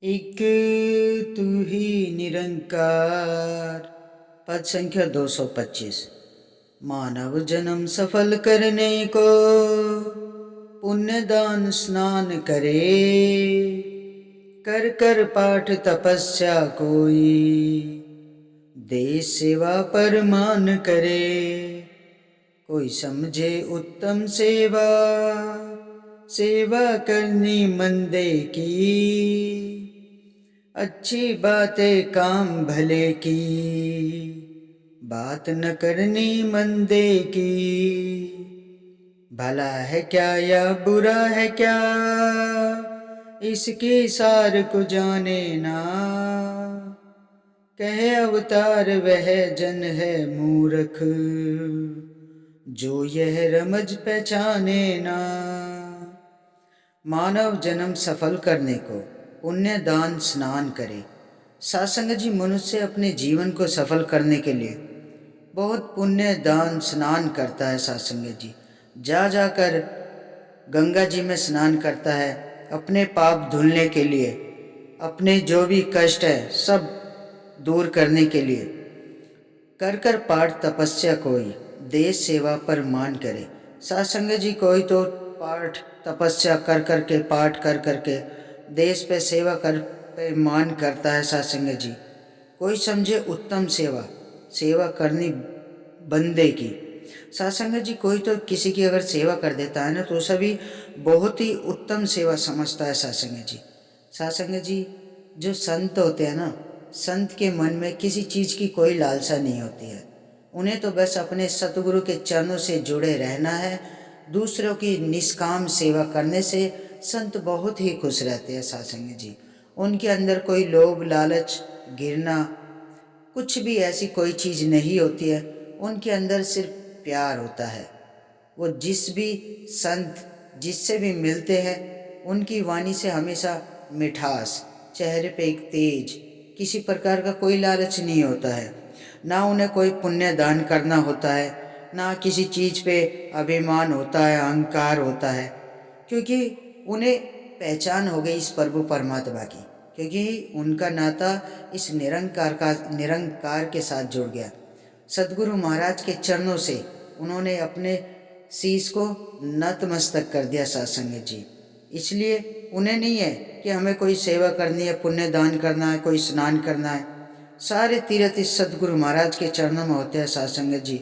एक तू ही निरंकार। पद संख्या 225। मानव जन्म सफल करने को पुण्य दान स्नान करे, कर कर पाठ तपस्या कोई देश सेवा पर मान करे। कोई समझे उत्तम सेवा, सेवा करनी मंदे की, अच्छी बातें काम भले की, बात न करनी मंदे की। भला है क्या या बुरा है क्या, इसकी सार को जाने ना। कहे अवतार वह जन है मूर्ख, जो यह रमज पहचाने ना। मानव जन्म सफल करने को पुण्य दान स्नान करे। सासंग जी, मनुष्य अपने जीवन को सफल करने के लिए बहुत पुण्य दान स्नान करता है। सासंग जी, जा जाकर गंगा जी में स्नान करता है अपने पाप धुलने के लिए, अपने जो भी कष्ट है सब दूर करने के लिए। कर कर पाठ तपस्या कोई देश सेवा पर मान करे। सासंग जी, कोई तो पाठ तपस्या कर कर के, पाठ कर कर के देश पे सेवा कर पे मान करता है। सासंग जी, कोई समझे उत्तम सेवा, सेवा करनी बंदे की। सासंग जी, कोई तो किसी की अगर सेवा कर देता है ना तो सभी बहुत ही उत्तम सेवा समझता है। सासंग जी, सासंग जी, जो संत होते हैं ना, संत के मन में किसी चीज़ की कोई लालसा नहीं होती है। उन्हें तो बस अपने सतगुरु के चरणों से जुड़े रहना है। दूसरों की निष्काम सेवा करने से संत बहुत ही खुश रहते हैं। सासंग जी, उनके अंदर कोई लोभ लालच गिरना कुछ भी ऐसी कोई चीज़ नहीं होती है। उनके अंदर सिर्फ प्यार होता है। वो जिस भी संत जिससे भी मिलते हैं उनकी वाणी से हमेशा मिठास, चेहरे पे एक तेज, किसी प्रकार का कोई लालच नहीं होता है। ना उन्हें कोई पुण्य दान करना होता है, ना किसी चीज़ पे अभिमान होता है, अहंकार होता है, क्योंकि उन्हें पहचान हो गई इस प्रभु परमात्मा की, क्योंकि उनका नाता इस निरंकार के साथ जुड़ गया। सदगुरु महाराज के चरणों से उन्होंने अपने शीश को नतमस्तक कर दिया। सत्संग जी, इसलिए उन्हें नहीं है कि हमें कोई सेवा करनी है, पुण्य दान करना है, कोई स्नान करना है। सारे तीर्थ इस सदगुरु महाराज के चरणों में होते हैं। सत्संग जी,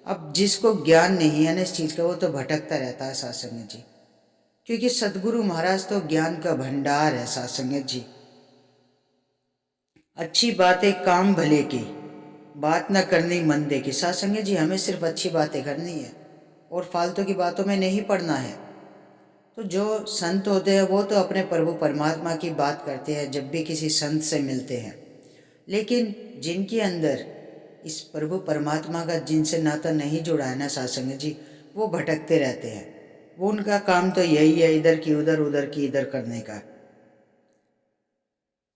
अब जिसको ज्ञान नहीं है ना इस चीज़ का, वो तो भटकता रहता है। सत्संग जी, क्योंकि सदगुरु महाराज तो ज्ञान का भंडार है। सत्संग जी, अच्छी बातें काम भले की, बात न करनी मंदे की। सत्संग जी, हमें सिर्फ अच्छी बातें करनी है और फालतू की बातों में नहीं पड़ना है। तो जो संत होते हैं वो तो अपने प्रभु परमात्मा की बात करते हैं जब भी किसी संत से मिलते हैं, लेकिन जिनके अंदर इस प्रभु परमात्मा का जिनसे नाता नहीं जुड़ा है ना सत्संग जी, वो भटकते रहते हैं। वो उनका काम तो यही है, इधर की उधर, उधर की इधर करने का।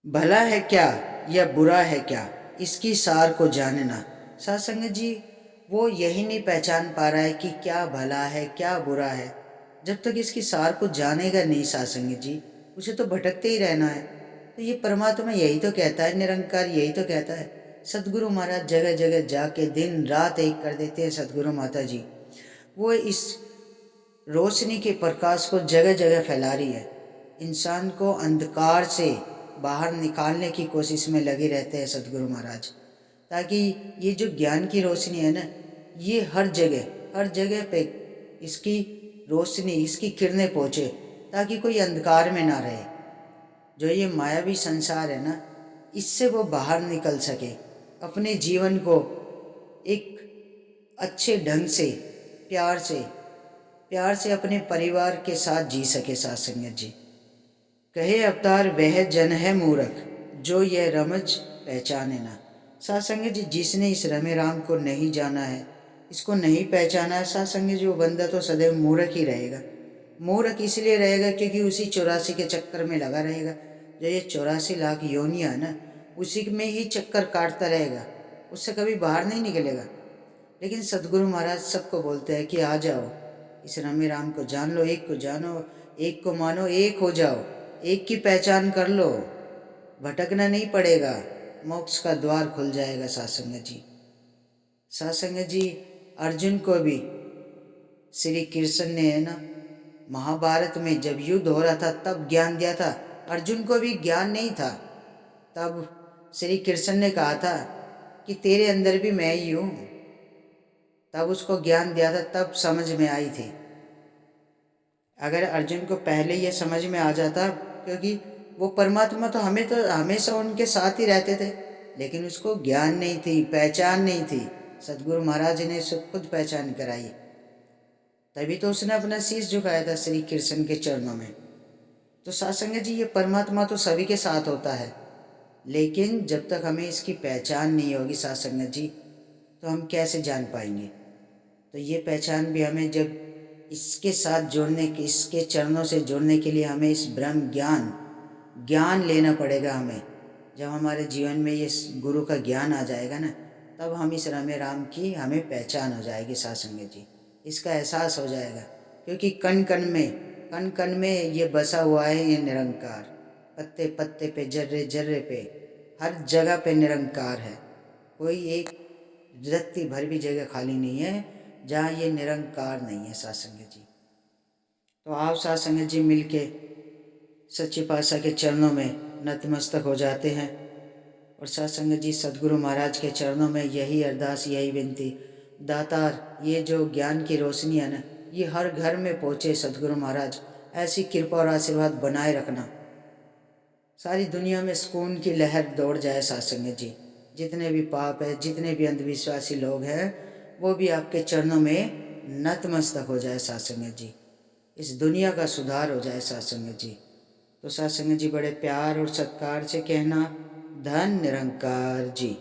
भला है क्या या बुरा है क्या, इसकी सार को जानना। सत्संग जी, वो यही नहीं पहचान पा रहा है कि क्या भला है क्या बुरा है। जब तक इसकी सार को जानेगा नहीं सत्संग जी, उसे तो भटकते ही रहना है। तो ये परमात्मा यही तो कहता है, निरंकार यही तो कहता है। सदगुरु महाराज जगह जगह जाके दिन रात एक कर देते हैं। सदगुरु माता जी, वो इस रोशनी के प्रकाश को जगह जगह फैला रही है। इंसान को अंधकार से बाहर निकालने की कोशिश में लगे रहते हैं सदगुरु महाराज, ताकि ये जो ज्ञान की रोशनी है ना, ये हर जगह पे इसकी रोशनी, इसकी किरणें पहुँचे, ताकि कोई अंधकार में ना रहे। जो ये मायावी संसार है ना, इससे वो बाहर निकल सके, अपने जीवन को एक अच्छे ढंग से, प्यार से अपने परिवार के साथ जी सके। सत्संग जी, कहे अवतार वह जन है मूर्ख, जो यह रमज पहचाने ना। सत्संग जी, जिसने इस रमे राम को नहीं जाना है, इसको नहीं पहचाना है, सत्संग जी, वो बंदा तो सदैव मूर्ख ही रहेगा। मूर्ख इसलिए रहेगा क्योंकि उसी 84 के चक्कर में लगा रहेगा। जो ये 84 लाख योनियां है ना, उसी में ही चक्कर काटता रहेगा, उससे कभी बाहर नहीं निकलेगा। लेकिन सदगुरु महाराज सबको बोलते हैं कि आ जाओ, इस रमे राम को जान लो, एक को जानो, एक को मानो, एक हो जाओ, एक की पहचान कर लो। भटकना नहीं पड़ेगा, मोक्ष का द्वार खुल जाएगा सासंग जी। सासंग जी, अर्जुन को भी श्री कृष्ण ने है ना महाभारत में जब युद्ध हो रहा था तब ज्ञान दिया था। अर्जुन को भी ज्ञान नहीं था, तब श्री कृष्ण ने कहा था कि तेरे अंदर भी मैं ही हूँ, तब उसको ज्ञान दिया था, तब समझ में आई थी। अगर अर्जुन को पहले ये समझ में आ जाता, क्योंकि वो परमात्मा तो हमेशा उनके साथ ही रहते थे, लेकिन उसको ज्ञान नहीं थी, पहचान नहीं थी। सदगुरु महाराज ने उसको खुद पहचान कराई, तभी तो उसने अपना शीश झुकाया था श्री कृष्ण के चरणों में। तो सासंग जी, ये परमात्मा तो सभी के साथ होता है, लेकिन जब तक हमें इसकी पहचान नहीं होगी सासंग जी, तो हम कैसे जान पाएंगे। तो ये पहचान भी हमें जब इसके साथ जोड़ने के, इसके चरणों से जोड़ने के लिए हमें इस ब्रह्म ज्ञान लेना पड़ेगा। हमें जब हमारे जीवन में ये गुरु का ज्ञान आ जाएगा ना, तब हम इस रमे राम की हमें पहचान हो जाएगी सासंग जी, इसका एहसास हो जाएगा। क्योंकि कण कण में ये बसा हुआ है, ये निरंकार। पत्ते पत्ते पे, जर्रे जर्रे पे, हर जगह पे निरंकार है। कोई एक रत्ती भर भी जगह खाली नहीं है जहाँ ये निरंकार नहीं है सासंग जी। तो आप सासंग जी मिलके सच्चे पातशाह के चरणों में नतमस्तक हो जाते हैं। और सत्संग जी, सदगुरु महाराज के चरणों में यही अरदास, यही विनती, दातार ये जो ज्ञान की रोशनी है ना, ये हर घर में पहुँचे। सदगुरु महाराज ऐसी कृपा और आशीर्वाद बनाए रखना, सारी दुनिया में सुकून की लहर दौड़ जाए सत्संग जी। जितने भी पाप है, जितने भी अंधविश्वासी लोग हैं, वो भी आपके चरणों में नतमस्तक हो जाए सत्संग जी। इस दुनिया का सुधार हो जाए सत्संग जी। तो सत्संग जी, बड़े प्यार और सत्कार से कहना, धन निरंकार जी।